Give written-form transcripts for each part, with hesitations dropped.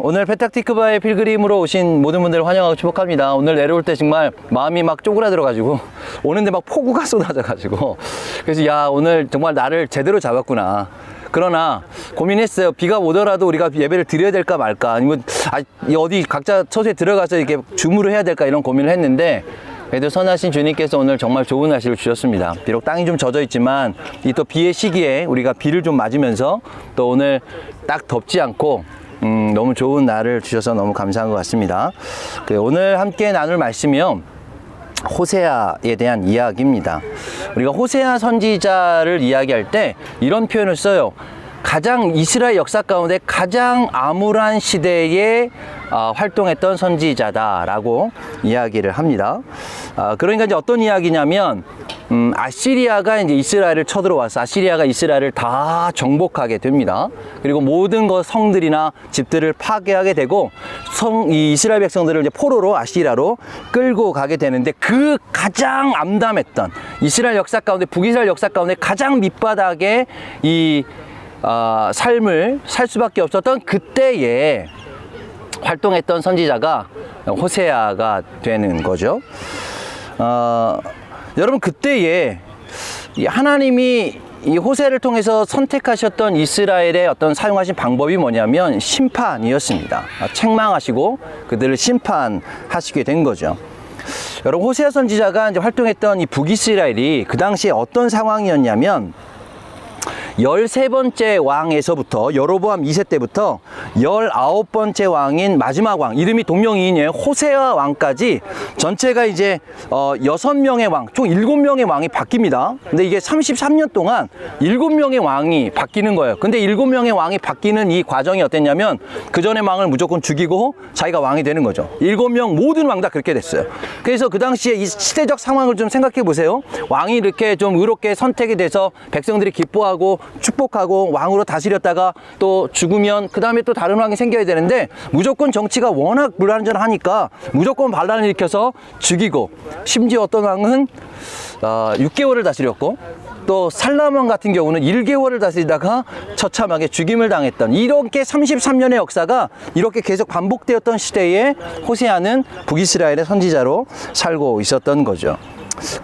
오늘 페탁티크바의 필그림으로 오신 모든 분들 환영하고 축복합니다. 오늘 내려올 때 정말 마음이 막 쪼그라들어가지고 오는데 막 폭우가 쏟아져가지고 그래서 야, 오늘 정말 나를 제대로 잡았구나. 그러나 고민했어요. 비가 오더라도 우리가 예배를 드려야 될까 말까, 아니면 어디 각자 처소에 들어가서 이렇게 주무를 해야 될까, 이런 고민을 했는데 그래도 선하신 주님께서 오늘 정말 좋은 날씨를 주셨습니다. 비록 땅이 좀 젖어 있지만 이 또 비의 시기에 우리가 비를 좀 맞으면서 또 오늘 딱 덥지 않고 너무 좋은 날을 주셔서 너무 감사한 것 같습니다. 오늘 함께 나눌 말씀이요, 호세아에 대한 이야기입니다. 우리가 호세아 선지자를 이야기할 때 이런 표현을 써요. 가장 이스라엘 역사 가운데 가장 암울한 시대에 활동했던 선지자다라고 이야기를 합니다. 그러니까 이제 어떤 이야기냐면 아시리아가 이제 이스라엘을 쳐들어와서 아시리아가 이스라엘을 다 정복하게 됩니다. 그리고 모든 성들이나 집들을 파괴하게 되고 이 이스라엘 백성들을 이제 포로로 아시리아로 끌고 가게 되는데, 그 가장 암담했던 이스라엘 역사 가운데, 북이스라엘 역사 가운데 가장 밑바닥에 이 삶을 살 수밖에 없었던 그때에 활동했던 선지자가 호세아가 되는 거죠. 여러분, 그때에 하나님이 이 호세아를 통해서 선택하셨던 이스라엘의 어떤 사용하신 방법이 뭐냐면 심판이었습니다. 책망하시고 그들을 심판하시게 된 거죠. 여러분, 호세아 선지자가 이제 활동했던 이 북이스라엘이 그 당시에 어떤 상황이었냐면, 13번째 왕에서부터 여로보암 2세 때부터 19번째 왕인 마지막 왕, 이름이 동명이인이에요, 호세아 왕까지 전체가 이제 6명의 왕, 총 7명의 왕이 바뀝니다. 근데 이게 33년 동안 7명의 왕이 바뀌는 거예요. 근데 7명의 왕이 바뀌는 이 과정이 어땠냐면, 그 전에 왕을 무조건 죽이고 자기가 왕이 되는 거죠. 7명 모든 왕 다 그렇게 됐어요. 그래서 그 당시에 이 시대적 상황을 좀 생각해 보세요. 왕이 이렇게 좀 의롭게 선택이 돼서 백성들이 기뻐하고 축복하고 왕으로 다스렸다가 또 죽으면 그 다음에 또 다른 왕이 생겨야 되는데, 무조건 정치가 워낙 불안전하니까 무조건 반란을 일으켜서 죽이고, 심지어 어떤 왕은 6개월을 다스렸고, 또 살라만 같은 경우는 1개월을 다스리다가 처참하게 죽임을 당했던, 이렇게 33년의 역사가 이렇게 계속 반복되었던 시대에 호세아는 북이스라엘의 선지자로 살고 있었던 거죠.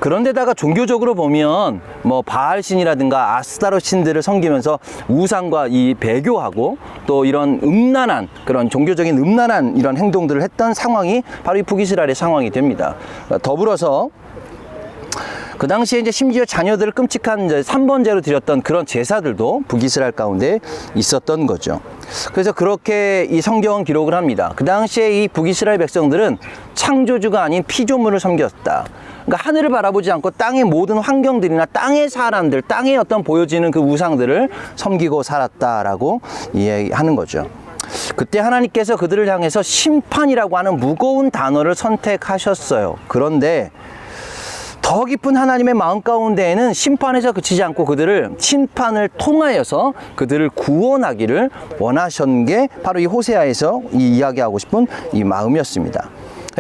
그런데다가 종교적으로 보면 뭐 바알신이라든가 아스타롯 신들을 섬기면서 우상과 이 배교하고 또 이런 음란한, 그런 종교적인 음란한 이런 행동들을 했던 상황이 바로 이 북이스라엘의 상황이 됩니다. 더불어서 그 당시에 이제 심지어 자녀들을 끔찍한 이제 3번제로 드렸던 그런 제사들도 북이스라엘 가운데 있었던 거죠. 그래서 그렇게 이 성경은 기록을 합니다. 그 당시에 이 북이스라엘 백성들은 창조주가 아닌 피조물을 섬겼다. 그러니까 하늘을 바라보지 않고 땅의 모든 환경들이나 땅의 사람들, 땅에 어떤 보여지는 그 우상들을 섬기고 살았다라고 이야기하는 거죠. 그때 하나님께서 그들을 향해서 심판이라고 하는 무거운 단어를 선택하셨어요. 그런데 더 깊은 하나님의 마음 가운데에는 심판에서 그치지 않고 그들을 심판을 통하여서 그들을 구원하기를 원하신 게 바로 이 호세아에서 이야기하고 싶은 이 마음이었습니다.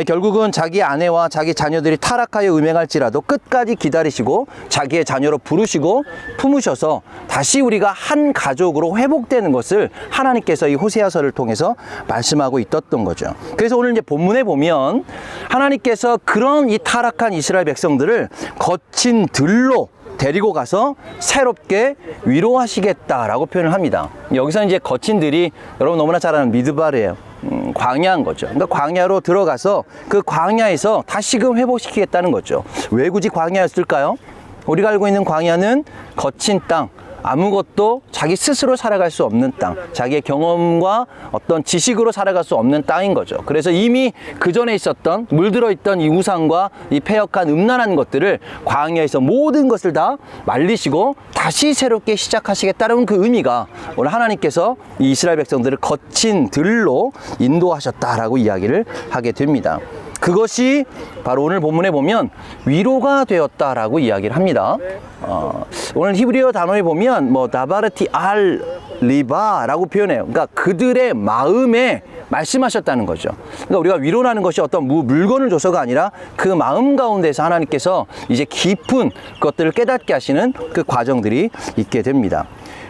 결국은 자기 아내와 자기 자녀들이 타락하여 음행할지라도 끝까지 기다리시고 자기의 자녀로 부르시고 품으셔서 다시 우리가 한 가족으로 회복되는 것을 하나님께서 이 호세아서를 통해서 말씀하고 있었던 거죠. 그래서 오늘 이제 본문에 보면 하나님께서 그런 이 타락한 이스라엘 백성들을 거친 들로 데리고 가서 새롭게 위로하시겠다라고 표현을 합니다. 여기서 이제 거친 들이 여러분 너무나 잘 아는 미드바르예요. 광야인 거죠. 그러니까 광야로 들어가서 그 광야에서 다시금 회복시키겠다는 거죠. 왜 굳이 광야였을까요? 우리가 알고 있는 광야는 거친 땅, 아무것도 자기 스스로 살아갈 수 없는 땅, 자기의 경험과 어떤 지식으로 살아갈 수 없는 땅인 거죠. 그래서 이미 그 전에 있었던 물들어 있던 이 우상과 이 패역한 음란한 것들을 광야에서 모든 것을 다 말리시고 다시 새롭게 시작하시겠다는 그 의미가 오늘 하나님께서 이 이스라엘 백성들을 거친 들로 인도하셨다라고 이야기를 하게 됩니다. 그것이 바로 오늘 본문에 보면 위로가 되었다라고 이야기를 합니다. 오늘 히브리어 단어에 보면 뭐 다바르티 알 리바라고 표현해요. 그러니까 그들의 마음에 말씀하셨다는 거죠. 그러니까 우리가 위로라는 것이 어떤 물건을 줘서가 아니라 그 마음 가운데서 하나님께서 이제 깊은 것들을 깨닫게 하시는 그 과정들이 있게 됩니다.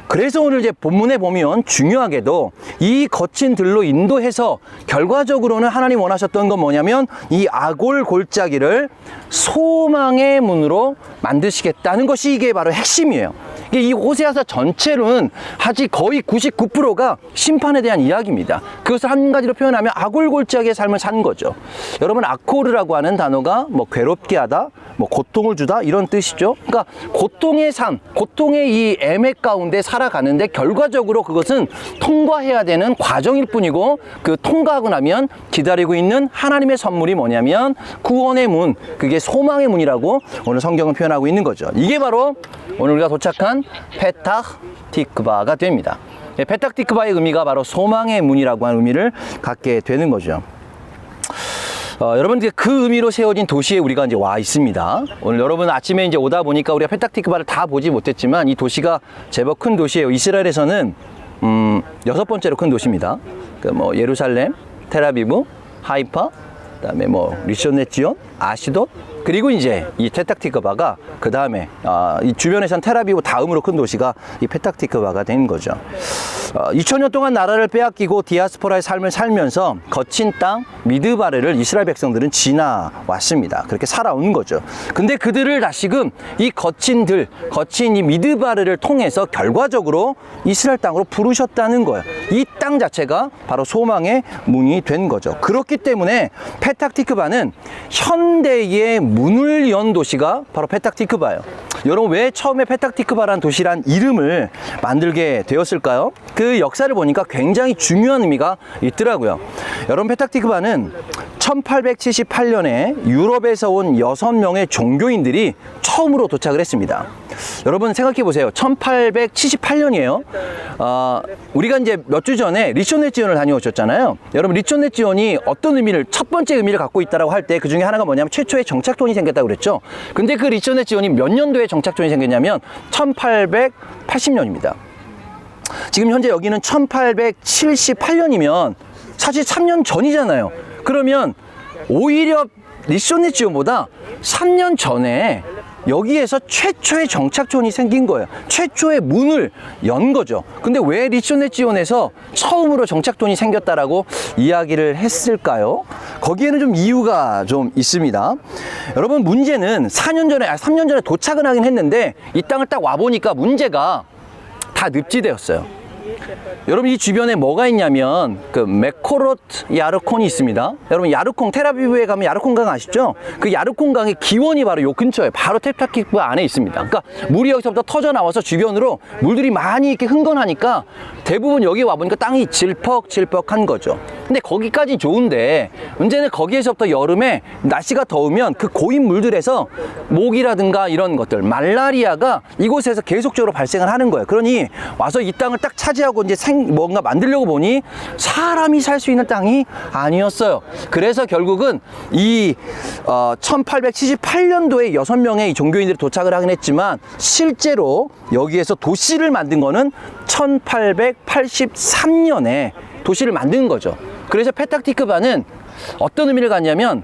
그래서 오늘 이제 본문에 보면 중요하게도 이 거친 들로 인도해서 결과적으로는 하나님 원하셨던 건 뭐냐면 이 아골 골짜기를 소망의 문으로 만드시겠다는 것이 이게 바로 핵심이에요. 이 호세아서 전체로는 아직 거의 99%가 심판에 대한 이야기입니다. 그것을 한 가지로 표현하면 아골 골짜기의 삶을 산 거죠. 여러분, 아코르라고 하는 단어가 뭐 괴롭게 하다, 뭐 고통을 주다 이런 뜻이죠. 그러니까 고통의 삶, 고통의 이 애매 가운데 살아가는데 결과적으로 그것은 통과해야 되는 과정일 뿐이고, 그 통과하고 나면 기다리고 있는 하나님의 선물이 뭐냐면 구원의 문, 그게 소망의 문이라고 오늘 성경은 표현하고 있는 거죠. 이게 바로 오늘 우리가 도착한 페탁 티크바가 됩니다. 페탁 티크바의 의미가 바로 소망의 문이라고 하는 의미를 갖게 되는 거죠. 여러분, 그 의미로 세워진 도시에 우리가 이제 와 있습니다. 오늘 여러분 아침에 이제 오다 보니까 우리가 페탁 티크바를 다 보지 못했지만 이 도시가 제법 큰 도시예요. 이스라엘에서는 6번째로 큰 도시입니다. 뭐 예루살렘, 텔아비브, 하이파, 그다음에 뭐 리쇼네지온, 아시돗, 그리고 이제 이 페탁 티크바가 그 다음에 이 주변에선 텔아비브 다음으로 큰 도시가 이 페탁 티크바가 된 거죠. 2000년 동안 나라를 빼앗기고 디아스포라의 삶을 살면서 거친 땅 미드바르를 이스라엘 백성들은 지나왔습니다. 그렇게 살아온 거죠. 근데 그들을 다시금 이 거친 이 미드바르를 통해서 결과적으로 이스라엘 땅으로 부르셨다는 거예요. 이 땅 자체가 바로 소망의 문이 된 거죠. 그렇기 때문에 페탁 티크바는 현대의 문을 연 도시가 바로 페탁 티크바예요. 여러분, 왜 처음에 페탁 티크바라는 도시란 이름을 만들게 되었을까요? 그 역사를 보니까 굉장히 중요한 의미가 있더라고요. 여러분, 페탁 티크바는 1878년에 유럽에서 온 6명의 종교인들이 처음으로 도착을 했습니다. 여러분 생각해 보세요. 1878년이에요. 우리가 이제 몇 주 전에 리쇼네지온을 다녀오셨잖아요. 여러분, 리쇼네지온이 어떤 의미를, 첫 번째 의미를 갖고 있다고 할 때 그 중에 하나가 뭐냐면 최초의 정착촌이 생겼다고 그랬죠. 근데 그 리쇼네지온이 몇 년도에 정착촌이 생겼냐면 1880년입니다. 지금 현재 여기는 1878년이면 사실 3년 전이잖아요. 그러면 오히려 리쇼네지온보다 3년 전에 여기에서 최초의 정착촌이 생긴 거예요. 최초의 문을 연 거죠. 근데 왜 리쇼네지온에서 처음으로 정착촌이 생겼다라고 이야기를 했을까요? 거기에는 좀 이유가 좀 있습니다. 여러분, 문제는 3년 전에 도착은 하긴 했는데 이 땅을 딱 와보니까 문제가 다 늪지대였어요. 여러분, 이 주변에 뭐가 있냐면 그 메코로트 야르콘이 있습니다. 여러분, 야르콘, 텔아비브에 가면 야르콘 강 아시죠? 그 야르콘 강의 기원이 바로 요 근처에, 바로 페탁 티크바 안에 있습니다. 그러니까 물이 여기서부터 터져 나와서 주변으로 물들이 많이 이렇게 흥건하니까 대부분 여기 와보니까 땅이 질퍽질퍽한 거죠. 근데 거기까지 좋은데 문제는 거기에서부터 여름에 날씨가 더우면 그 고인 물들에서 모기라든가 이런 것들, 말라리아가 이곳에서 계속적으로 발생을 하는 거예요. 그러니 와서 이 땅을 딱 차지하고 이제 뭔가 만들려고 보니 사람이 살 수 있는 땅이 아니었어요. 그래서 결국은 이 1878년도에 6명의 이 종교인들이 도착을 하긴 했지만 실제로 여기에서 도시를 만든 거는 1883년에 도시를 만든 거죠. 그래서 페탁 티크바는 어떤 의미를 갖냐면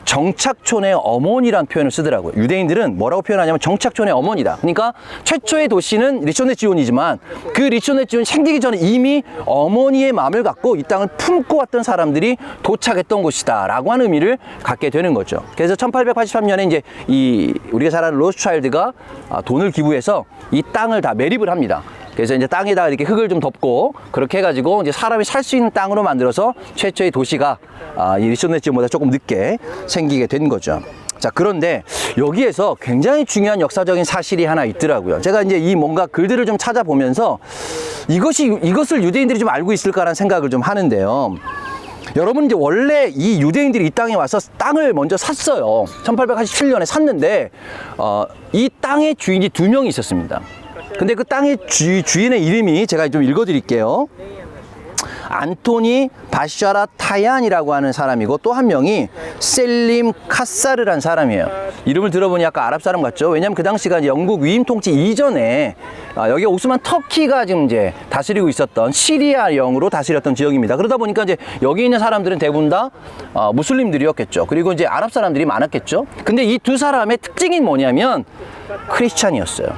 정착촌의 어머니란 표현을 쓰더라고요. 유대인들은 뭐라고 표현하냐면 정착촌의 어머니다. 그러니까 최초의 도시는 리쇼네지온이지만 그 리쇼네지온이 생기기 전에 이미 어머니의 마음을 갖고 이 땅을 품고 왔던 사람들이 도착했던 곳이다 라고 하는 의미를 갖게 되는 거죠. 그래서 1883년에 이제 우리가 잘 아는 로스차일드가 돈을 기부해서 이 땅을 다 매립을 합니다. 그래서 이제 땅에다가 이렇게 흙을 좀 덮고 그렇게 해가지고 이제 사람이 살 수 있는 땅으로 만들어서 최초의 도시가 이 리쇼네지온보다 조금 늦게 생기게 된 거죠. 자, 그런데 여기에서 굉장히 중요한 역사적인 사실이 하나 있더라고요. 제가 이제 이 뭔가 글들을 좀 찾아보면서 이것을 유대인들이 좀 알고 있을까라는 생각을 좀 하는데요. 여러분, 이제 원래 이 유대인들이 이 땅에 와서 땅을 먼저 샀어요. 1887년에 샀는데 이 땅의 주인이 2명이 있었습니다. 근데 그 땅의 주인의 이름이 제가 좀 읽어드릴게요. 안토니 바샤라 타얀이라고 하는 사람이고 또 한 명이 셀림 카사르라는 사람이에요. 이름을 들어보니 약간 아랍 사람 같죠? 왜냐면 그 당시가 이제 영국 위임 통치 이전에 여기 오스만 터키가 지금 이제 다스리고 있었던 시리아령으로 다스렸던 지역입니다. 그러다 보니까 이제 여기 있는 사람들은 대부분 다 무슬림들이었겠죠. 그리고 이제 아랍 사람들이 많았겠죠. 근데 이 두 사람의 특징이 뭐냐면 크리스찬이었어요.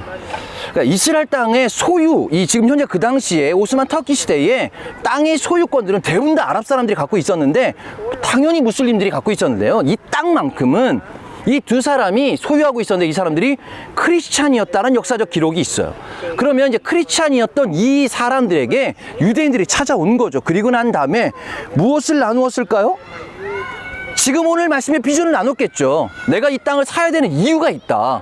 그러니까 이스라엘 땅의 소유, 이 지금 현재 그 당시에 오스만 터키 시대에 땅의 소유권들은 대부분 다 아랍 사람들이 갖고 있었는데 당연히 무슬림들이 갖고 있었는데요. 이 땅만큼은 이 두 사람이 소유하고 있었는데 이 사람들이 크리스찬이었다는 역사적 기록이 있어요. 그러면 이제 크리스찬이었던 이 사람들에게 유대인들이 찾아온 거죠. 그리고 난 다음에 무엇을 나누었을까요? 지금 오늘 말씀의 비전을 나눴겠죠. 내가 이 땅을 사야 되는 이유가 있다.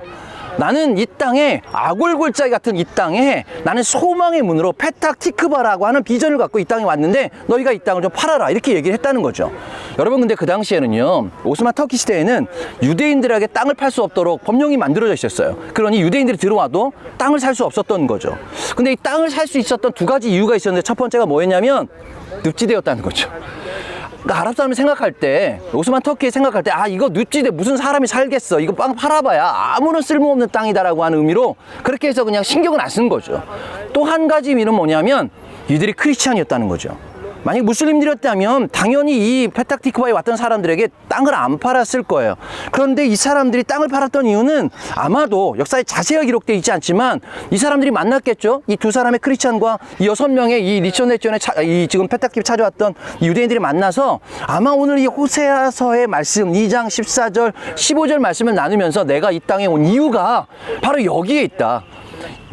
나는 이 땅에 아골골짜기 같은 이 땅에 나는 소망의 문으로 페탁 티크바라고 하는 비전을 갖고 이 땅에 왔는데 너희가 이 땅을 좀 팔아라 이렇게 얘기를 했다는 거죠. 여러분 근데 그 당시에는요 오스만 터키 시대에는 유대인들에게 땅을 팔 수 없도록 법령이 만들어져 있었어요. 그러니 유대인들이 들어와도 땅을 살 수 없었던 거죠. 근데 이 땅을 살 수 있었던 두 가지 이유가 있었는데 첫 번째가 뭐였냐면 늪지대였다는 거죠. 그러니까 아랍 사람이 생각할 때, 오스만 터키에 생각할 때, 아, 이거 늪지대 무슨 사람이 살겠어. 이거 빵 팔아봐야 아무런 쓸모없는 땅이다라고 하는 의미로 그렇게 해서 그냥 신경을 안 쓴 거죠. 또 한 가지 의미는 뭐냐면 이들이 크리스찬이었다는 거죠. 만약 무슬림들이었다면 당연히 이 페탁티크바에 왔던 사람들에게 땅을 안 팔았을 거예요. 그런데 이 사람들이 땅을 팔았던 이유는 아마도 역사에 자세하게 기록되어 있지 않지만 이 사람들이 만났겠죠. 이 두 사람의 크리스찬과 이 6명의 이 리천네전에 이 지금 페탁티크 찾아왔던 이 유대인들이 만나서 아마 오늘 이 호세아서의 말씀 2장 14절 15절 말씀을 나누면서 내가 이 땅에 온 이유가 바로 여기에 있다.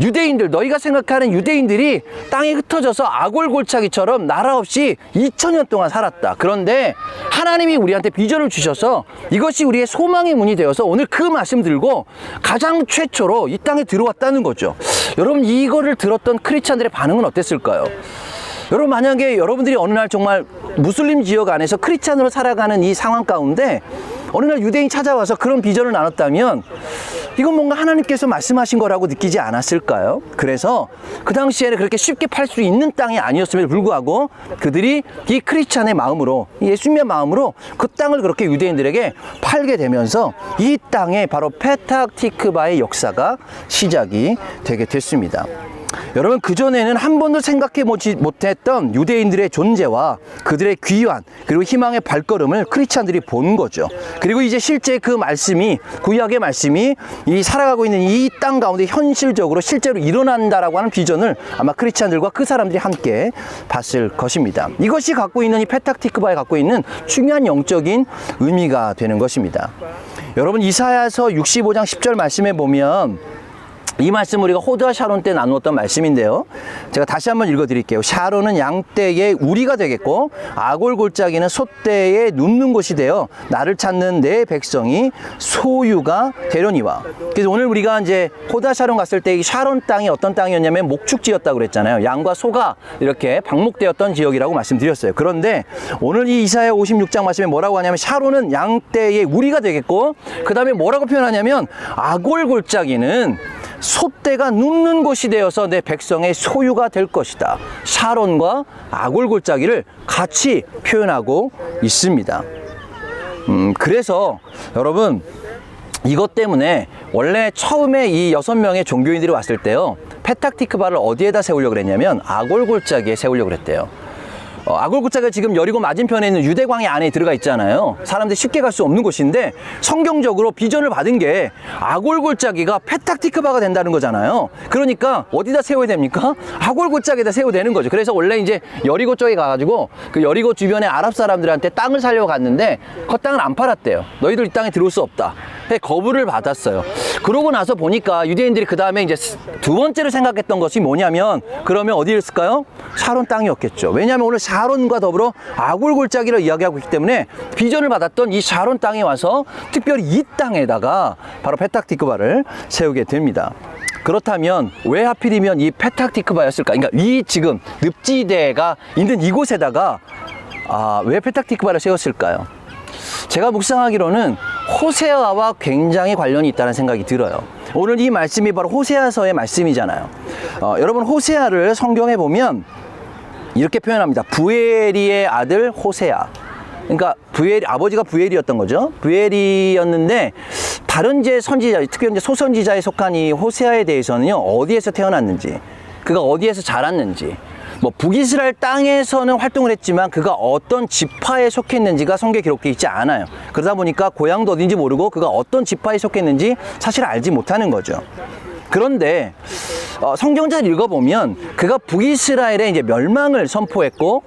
유대인들, 너희가 생각하는 유대인들이 땅에 흩어져서 아골골짜기처럼 나라 없이 2000년 동안 살았다. 그런데 하나님이 우리한테 비전을 주셔서 이것이 우리의 소망의 문이 되어서 오늘 그 말씀 들고 가장 최초로 이 땅에 들어왔다는 거죠. 여러분 이거를 들었던 크리스찬들의 반응은 어땠을까요? 여러분 만약에 여러분들이 어느 날 정말 무슬림 지역 안에서 크리스찬으로 살아가는 이 상황 가운데 어느 날 유대인이 찾아와서 그런 비전을 나눴다면 이건 뭔가 하나님께서 말씀하신 거라고 느끼지 않았을까요? 그래서 그 당시에는 그렇게 쉽게 팔 수 있는 땅이 아니었음에도 불구하고 그들이 이 크리스찬의 마음으로, 예수님의 마음으로 그 땅을 그렇게 유대인들에게 팔게 되면서 이 땅에 바로 페탁티크바의 역사가 시작이 되게 됐습니다. 여러분 그전에는 한 번도 생각해 보지 못했던 유대인들의 존재와 그들의 귀환 그리고 희망의 발걸음을 크리스찬들이 본 거죠. 그리고 이제 실제 그 말씀이 구약의 말씀이 이 살아가고 있는 이 땅 가운데 현실적으로 실제로 일어난다라고 하는 비전을 아마 크리스찬들과 그 사람들이 함께 봤을 것입니다. 이것이 갖고 있는 이 페탁티크바에 갖고 있는 중요한 영적인 의미가 되는 것입니다. 여러분 이사야서 65장 10절 말씀에 보면 이 말씀 우리가 호드와 샤론 때 나누었던 말씀인데요. 제가 다시 한번 읽어드릴게요. 샤론은 양떼의 우리가 되겠고 아골골짜기는 소떼의 눕는 곳이 되어 나를 찾는 내 백성이 소유가 되려니와. 그래서 오늘 우리가 이제 호드와 샤론 갔을 때 이 샤론 땅이 어떤 땅이었냐면 목축지였다고 그랬잖아요. 양과 소가 이렇게 방목되었던 지역이라고 말씀드렸어요. 그런데 오늘 이 이사야 56장 말씀에 뭐라고 하냐면 샤론은 양떼의 우리가 되겠고 그 다음에 뭐라고 표현하냐면 아골골짜기는 소떼가 눕는 곳이 되어서 내 백성의 소유가 될 것이다. 샤론과 아골골짜기를 같이 표현하고 있습니다. 그래서 여러분 이것 때문에 원래 처음에 이 6명의 종교인들이 왔을 때요 페탁티크바를 어디에다 세우려고 그랬냐면 아골골짜기에 세우려고 그랬대요. 아골골짜기가 지금 여리고 맞은편에 있는 유대광야 안에 들어가 있잖아요. 사람들이 쉽게 갈 수 없는 곳인데 성경적으로 비전을 받은 게 아골골짜기가 페탁티크바가 된다는 거잖아요. 그러니까 어디다 세워야 됩니까? 아골골짜기에다 세워야 되는 거죠. 그래서 원래 이제 여리고 쪽에 가가지고 그 여리고 주변의 아랍 사람들한테 땅을 살려고 갔는데 그 땅을 안 팔았대요. 너희들 이 땅에 들어올 수 없다. 거부를 받았어요. 그러고 나서 보니까 유대인들이 그 다음에 이제 두 번째로 생각했던 것이 뭐냐면 그러면 어디였을까요? 샤론 땅이었겠죠. 왜냐하면 오늘 샤론과 더불어 아골골짜기를 이야기하고 있기 때문에 비전을 받았던 이 샤론 땅에 와서 특별히 이 땅에다가 바로 페탁티크바를 세우게 됩니다. 그렇다면 왜 하필이면 이 페탁티크바였을까? 그러니까 이 지금 늪지대가 있는 이곳에다가 왜 페탁티크바를 세웠을까요? 제가 묵상하기로는 호세아와 굉장히 관련이 있다는 생각이 들어요. 오늘 이 말씀이 바로 호세아서의 말씀이잖아요. 여러분 호세아를 성경에 보면 이렇게 표현합니다. 부엘이의 아들 호세아. 그러니까 아버지가 부엘이었던 거죠. 부엘이었는데 다른 이제 선지자, 특히 이제 소선지자에 속한 이 호세아에 대해서는요 어디에서 태어났는지, 그가 어디에서 자랐는지, 뭐 북이스라엘 땅에서는 활동을 했지만 그가 어떤 지파에 속했는지가 성경에 기록되어 있지 않아요. 그러다 보니까 고향도 어딘지 모르고 그가 어떤 지파에 속했는지 사실 알지 못하는 거죠. 그런데 성경자를 읽어보면 그가 북이스라엘의 이제 멸망을 선포했고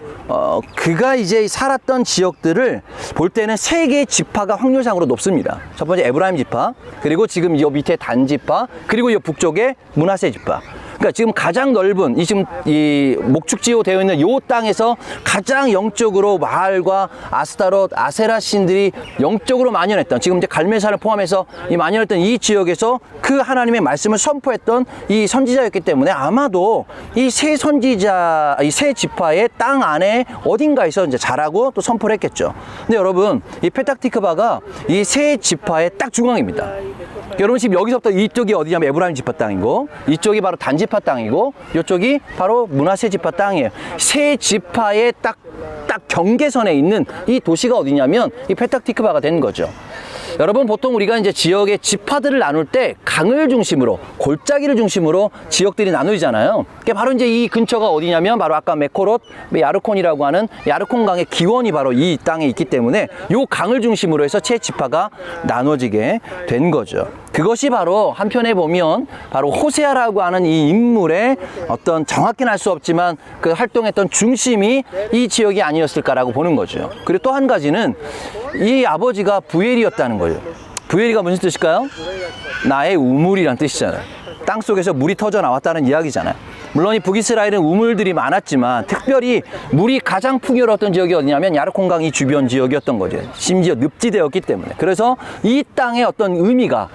그가 이제 살았던 지역들을 볼 때는 세 개의 지파가 확률상으로 높습니다. 첫 번째 에브라임 지파, 그리고 지금 이 밑에 단 지파, 그리고 이 북쪽에 므낫세 지파. 그러니까 지금 가장 넓은 이 목축지로 되어 있는 요 땅에서 가장 영적으로 마알과 아스타롯, 아세라 신들이 영적으로 만연했던, 지금 이제 갈멜산을 포함해서 이 만연했던 이 지역에서 그 하나님의 말씀을 선포했던 이 선지자였기 때문에 아마도 이 세 선지자, 이 세 지파의 땅 안에 어딘가에서 이제 자라고 또 선포를 했겠죠. 근데 여러분, 이 페탁티크바가 이 세 지파의 딱 중앙입니다. 여러분 지금 여기서부터 이쪽이 어디냐면 에브라임 지파 땅이고, 이쪽이 바로 단 지파 땅이고, 이쪽이 바로 므낫세 지파 땅이에요. 세 지파의 딱 경계선에 있는 이 도시가 어디냐면 이 페탁티크바가 된 거죠. 여러분, 보통 우리가 이제 지역의 지파들을 나눌 때 강을 중심으로, 골짜기를 중심으로 지역들이 나누잖아요. 그게 바로 이제 이 근처가 어디냐면 바로 아까 메코롯, 야르콘이라고 하는 야르콘 강의 기원이 바로 이 땅에 있기 때문에 요 강을 중심으로 해서 세 지파가 나눠지게 된 거죠. 그것이 바로 한편에 보면 바로 호세아라고 하는 이 인물의 어떤 정확히는 알 수 없지만 그 활동했던 중심이 이 지역이 아니었을까라고 보는 거죠. 그리고 또 한 가지는 이 아버지가 부엘이었다는 거예요. 부엘이가 무슨 뜻일까요? 나의 우물이란 뜻이잖아요. 땅 속에서 물이 터져 나왔다는 이야기잖아요. 물론 이 북이스라엘은 우물들이 많았지만 특별히 물이 가장 풍요로웠던 지역이 어디냐면 야르콘강 이 주변 지역이었던 거죠. 심지어 늪지대였기 때문에. 그래서 이 땅의 어떤 의미가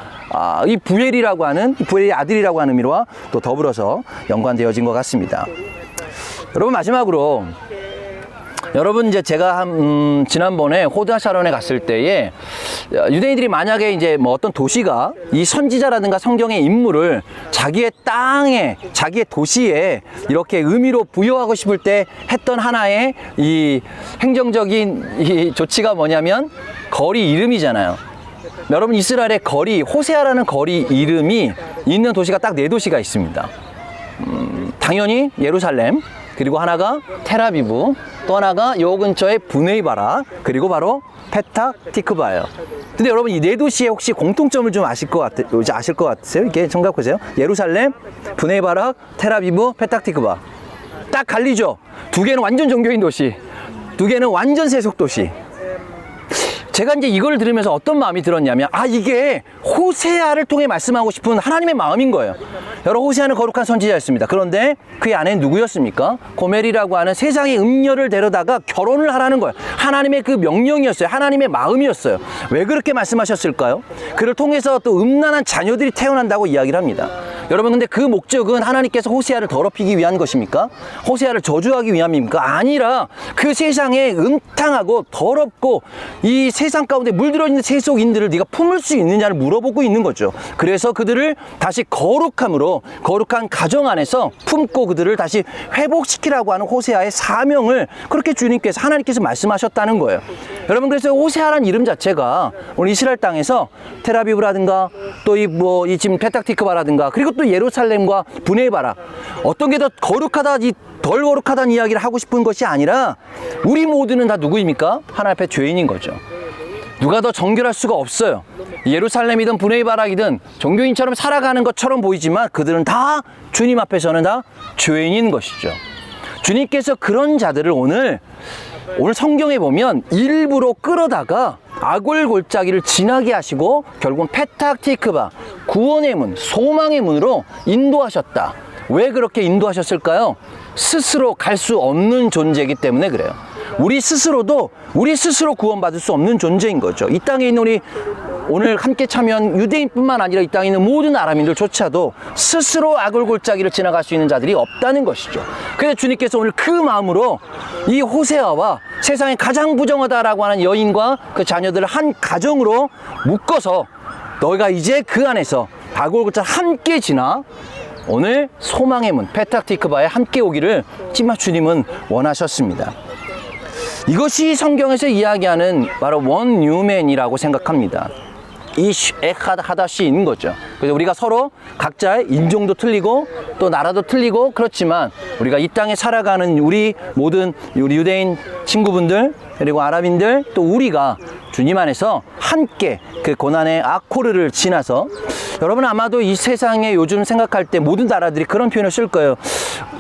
이 부엘이라고 하는, 부엘의 아들이라고 하는 의미와 또 더불어서 연관되어진 것 같습니다. 여러분, 마지막으로 여러분, 이제 제가 지난번에 호드하샤론에 갔을 때에 유대인들이 만약에 이제 뭐 어떤 도시가 이 선지자라든가 성경의 인물을 자기의 땅에, 자기의 도시에 이렇게 의미로 부여하고 싶을 때 했던 하나의 이 행정적인 이 조치가 뭐냐면 거리 이름이잖아요. 여러분, 이스라엘의 거리, 호세아라는 거리 이름이 있는 도시가 딱 4도시가 있습니다. 당연히 예루살렘, 그리고 하나가 텔아비브, 또 하나가 요 근처에 브네이바락, 그리고 바로 페탁티크바예요. 근데 여러분, 이 4도시의 혹시 공통점을 좀 아실 것 같으세요? 이렇게 생각해 보세요. 예루살렘, 브네이바락, 텔아비브, 페탁티크바. 딱 갈리죠? 2개는 완전 종교인 도시, 2개는 완전 세속 도시. 제가 이제 이걸 들으면서 어떤 마음이 들었냐면, 이게 호세아를 통해 말씀하고 싶은 하나님의 마음인 거예요. 여러분, 호세아는 거룩한 선지자였습니다. 그런데 그의 아내는 누구였습니까? 고멜이라고 하는 세상의 음녀를 데려다가 결혼을 하라는 거예요. 하나님의 그 명령이었어요. 하나님의 마음이었어요. 왜 그렇게 말씀하셨을까요? 그를 통해서 또 음란한 자녀들이 태어난다고 이야기를 합니다. 여러분, 근데 그 목적은 하나님께서 호세아를 더럽히기 위한 것입니까? 호세아를 저주하기 위함입니까? 아니라 그 세상에 음탕하고 더럽고 이 세상 가운데 물들어 있는 세속인들을 네가 품을 수 있느냐를 물어보고 있는 거죠. 그래서 그들을 다시 거룩함으로, 거룩한 가정 안에서 품고 그들을 다시 회복시키라고 하는 호세아의 사명을 그렇게 주님께서, 하나님께서 말씀하셨다는 거예요. 여러분, 그래서 호세아라는 이름 자체가 오늘 이스라엘 땅에서 텔아비브라든가 또 이 지금 페탁티크바라든가, 그리고 또 예루살렘과 브네이바락, 어떤 게 더 거룩하다, 덜 거룩하다는 이야기를 하고 싶은 것이 아니라 우리 모두는 다 누구입니까? 하나님 앞에 죄인인 거죠. 누가 더 정결할 수가 없어요. 예루살렘이든 브네이바락이든 종교인처럼 살아가는 것처럼 보이지만 그들은 다 주님 앞에서는 다 죄인인 것이죠. 주님께서 그런 자들을 오늘 성경에 보면 일부러 끌어다가 아골 골짜기를 지나게 하시고 결국은 페탁티크바, 구원의 문, 소망의 문으로 인도하셨다. 왜 그렇게 인도하셨을까요? 스스로 갈 수 없는 존재이기 때문에 그래요. 우리 스스로 구원받을 수 없는 존재인 거죠. 이 땅에 있는 우리 오늘 함께 참여한 유대인뿐만 아니라 이 땅에 있는 모든 아람인들조차도 스스로 아골 골짜기를 지나갈 수 있는 자들이 없다는 것이죠. 그래서 주님께서 오늘 그 마음으로 이 호세아와 세상에 가장 부정하다라고 하는 여인과 그 자녀들을 한 가정으로 묶어서 너희가 이제 그 안에서 아골 골짜기 함께 지나 오늘 소망의 문 페탁티크바에 함께 오기를 찜마 주님은 원하셨습니다. 이것이 성경에서 이야기하는 바로 원뉴맨이라고 생각합니다. 이 에카드 하다시인 거죠. 그래서 우리가 서로 각자의 인종도 틀리고 또 나라도 틀리고 그렇지만 우리가 이 땅에 살아가는 우리 모든 우리 유대인 친구분들 그리고 아랍인들 또 우리가 주님 안에서 함께 그 고난의 아코르를 지나서 여러분 아마도 이 세상에 요즘 생각할 때 모든 나라들이 그런 표현을 쓸 거예요.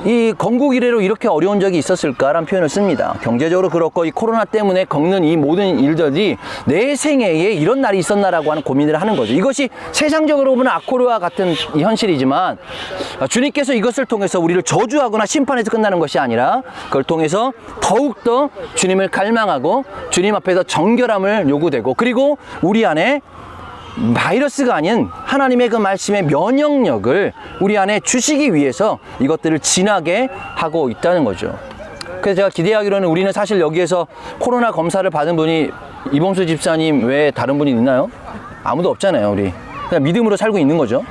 이 건국 이래로 이렇게 어려운 적이 있었을까라는 표현을 씁니다. 경제적으로 그렇고 이 코로나 때문에 겪는 이 모든 일들이 내 생애에 이런 날이 있었나라고 하는 고민을 하는 거죠. 이것이 세상적으로 보면 악코르와 같은 이 현실이지만 주님께서 이것을 통해서 우리를 저주하거나 심판해서 끝나는 것이 아니라 그걸 통해서 더욱더 주님을 갈망하고 주님 앞에서 정결함을 요구되고 그리고 우리 안에 바이러스가 아닌 하나님의 그 말씀의 면역력을 우리 안에 주시기 위해서 이것들을 진하게 하고 있다는 거죠. 그래서 제가 기대하기로는 우리는 사실 여기에서 코로나 검사를 받은 분이 이봉수 집사님 외에 다른 분이 있나요? 아무도 없잖아요. 우리 그냥 믿음으로 살고 있는 거죠.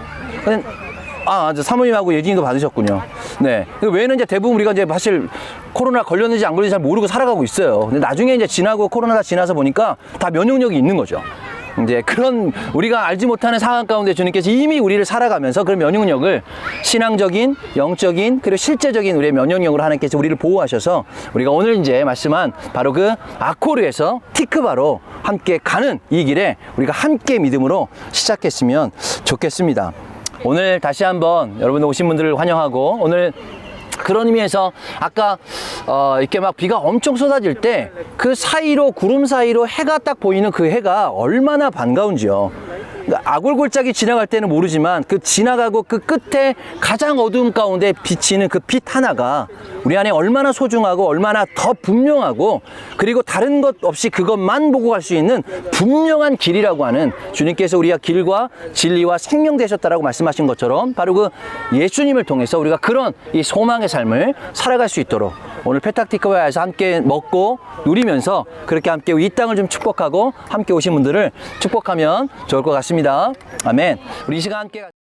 사모님하고 예진이도 받으셨군요. 네. 그 외에는 이제 대부분 우리가 이제 사실 코로나 걸렸는지 안 걸렸는지 잘 모르고 살아가고 있어요. 근데 나중에 이제 지나고 코로나가 지나서 보니까 다 면역력이 있는 거죠. 이제 그런 우리가 알지 못하는 상황 가운데 주님께서 이미 우리를 살아가면서 그런 면역력을 신앙적인, 영적인, 그리고 실제적인 우리의 면역력으로 하나님께서 우리를 보호하셔서 우리가 오늘 이제 말씀한 바로 그 아코르에서 티크바로 함께 가는 이 길에 우리가 함께 믿음으로 시작했으면 좋겠습니다. 오늘 다시 한번 여러분 오신 분들을 환영하고 오늘 그런 의미에서 아까 이렇게 막 비가 엄청 쏟아질 때 그 사이로 구름 사이로 해가 딱 보이는 그 해가 얼마나 반가운지요. 아골골짜기 지나갈 때는 모르지만 그 지나가고 그 끝에 가장 어두움 가운데 비치는 그 빛 하나가 우리 안에 얼마나 소중하고 얼마나 더 분명하고 그리고 다른 것 없이 그것만 보고 갈 수 있는 분명한 길이라고 하는 주님께서 우리가 길과 진리와 생명 되셨다라고 말씀하신 것처럼 바로 그 예수님을 통해서 우리가 그런 이 소망의 삶을 살아갈 수 있도록 오늘 페탁티크바에서 함께 먹고 누리면서 그렇게 함께 이 땅을 좀 축복하고 함께 오신 분들을 축복하면 좋을 것 같습니다. 아멘. 우리 이 시간 함께